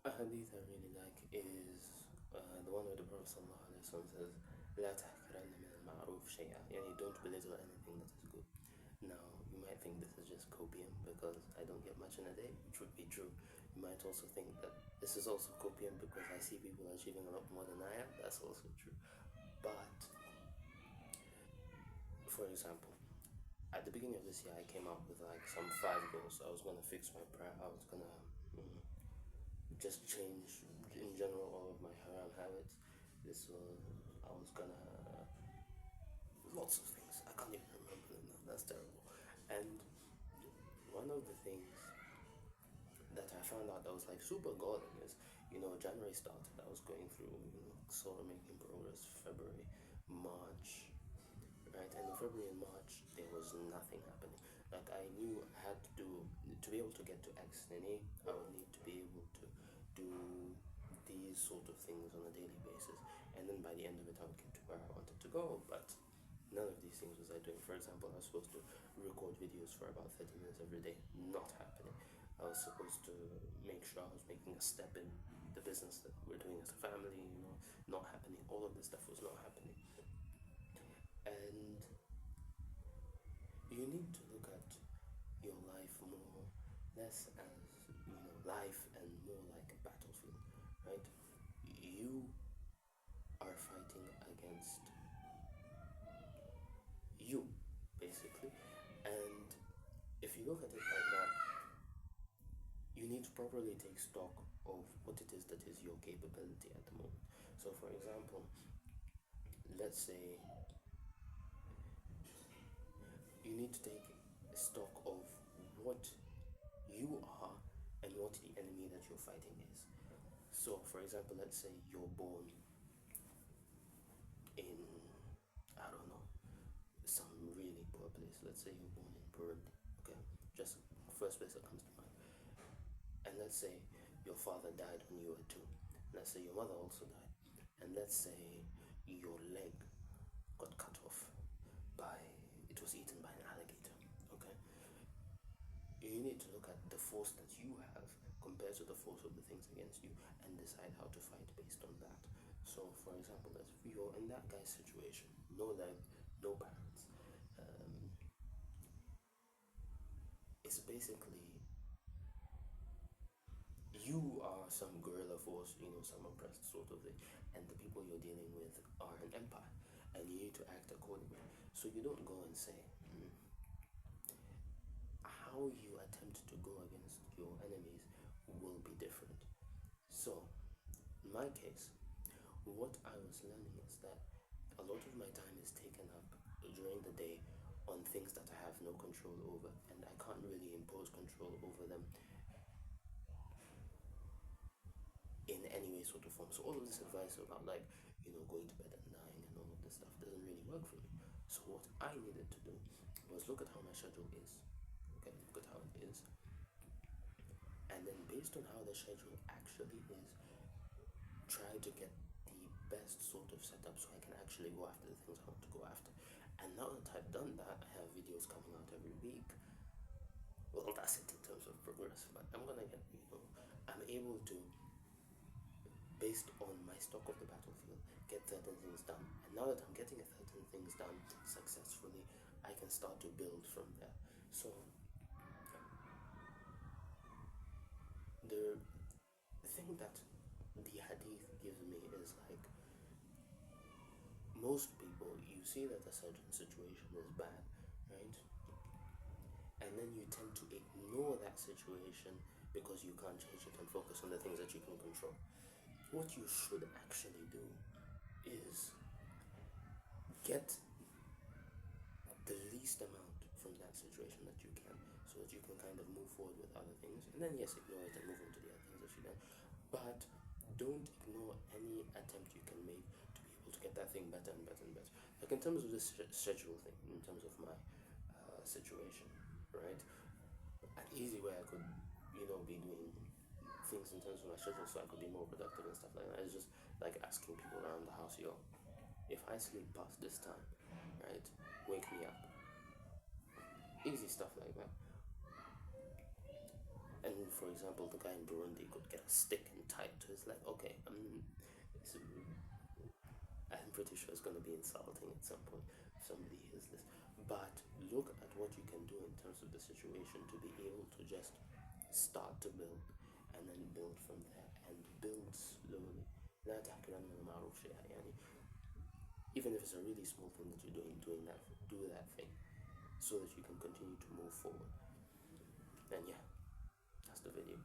A hadith I really like is the one where the Prophet ﷺ says, لا تحقرن من المعروف شيئا, yani don't belittle anything that is good. Now, you might think this is just copium because I don't get much in a day, which would be true. You might also think that this is also copium because I see people achieving a lot more than I am. That's also true. But, for example, at the beginning of this year, I came up with like some 5 goals. I was gonna fix my prayer. I was gonna just change in general all of my haram habits. This was I was gonna lots of things. I can't even remember them now. That's terrible. And one of the things that I found out that was like super golden is, January started. I was going through, sort of making progress. February, March, right? And in February and March, there was nothing happening. Like I knew I had to be able to get to X and A, I would need to be able to do these sort of things on a daily basis. And then by the end of it, I would get to where I wanted to go. But none of these things was I doing. For example, I was supposed to record videos for about 30 minutes every day. Not happening. I was supposed to make sure I was making a step in the business that we're doing as a family, not happening. All of this stuff was not happening. And you need to look at your life more, less as, life and more like a battlefield, right? You are fighting against you, basically. And if you look at it like that, you need to properly take stock of what it is that is your capability at the moment. So, for example, let's say you need to take stock of what you are and what the enemy that you're fighting is. So, for example, let's say you're born in, I don't know, some really poor place. Let's say you're born in Burundi, okay? Just first place that comes to mind. And let's say your father died when you were 2. Let's say your mother also died. And let's say your leg got cut off by, it was eaten by an alligator, okay? You need to look at the force that you have compared to the force of the things against you and decide how to fight based on that. So, for example, if you're in that guy's situation, no leg, no parents, it's basically you are some guerrilla force, some oppressed sort of thing, and the people you're dealing with are an empire, and you need to act accordingly. So you don't go and say, how you attempt to go against your enemies will be different. So, in my case, what I was learning is that a lot of my time is taken up during the day on things that I have no control over, and I can't really impose control over them in any way, sort of form. So all of this advice about going to bed at 9 and all of this stuff doesn't really work for me. So what I needed to do was look at how my schedule is. Okay, look at how it is. And then based on how the schedule actually is, try to get the best sort of setup so I can actually go after the things I want to go after. And now that I've done that, I have videos coming out every week. Well, that's it in terms of progress, but I'm gonna get, I'm able to, based on my stock of the battlefield, get certain things done. And now that I'm getting certain things done successfully, I can start to build from there. So the thing that the hadith gives me is like, most people, you see that a certain situation is bad, right? And then you tend to ignore that situation because you can't change it and focus on the things that you can control. What you should actually do is get the least amount from that situation that you can, so that you can kind of move forward with other things. And then, yes, ignore it and move on to the other things that you can. But don't ignore any attempt you can make to be able to get that thing better and better and better. Like in terms of this schedule thing, in terms of my situation, right? An easy way I could, be doing things in terms of my schedule so I could be more productive and stuff like that is just like asking people around the house, yo, if I sleep past this time, right, wake me up. Easy stuff like that. And for example, the guy in Burundi could get a stick and tie it to his leg. Okay, it's, I'm pretty sure it's going to be insulting at some point if somebody hears this. But look at what you can do in terms of the situation to be able to just start to build and then build from there and build slowly. لا تحقرن من المعروف شيئا يعني. Even if it's a really small thing that you're doing that, do that thing so that you can continue to move forward. And yeah, that's the video.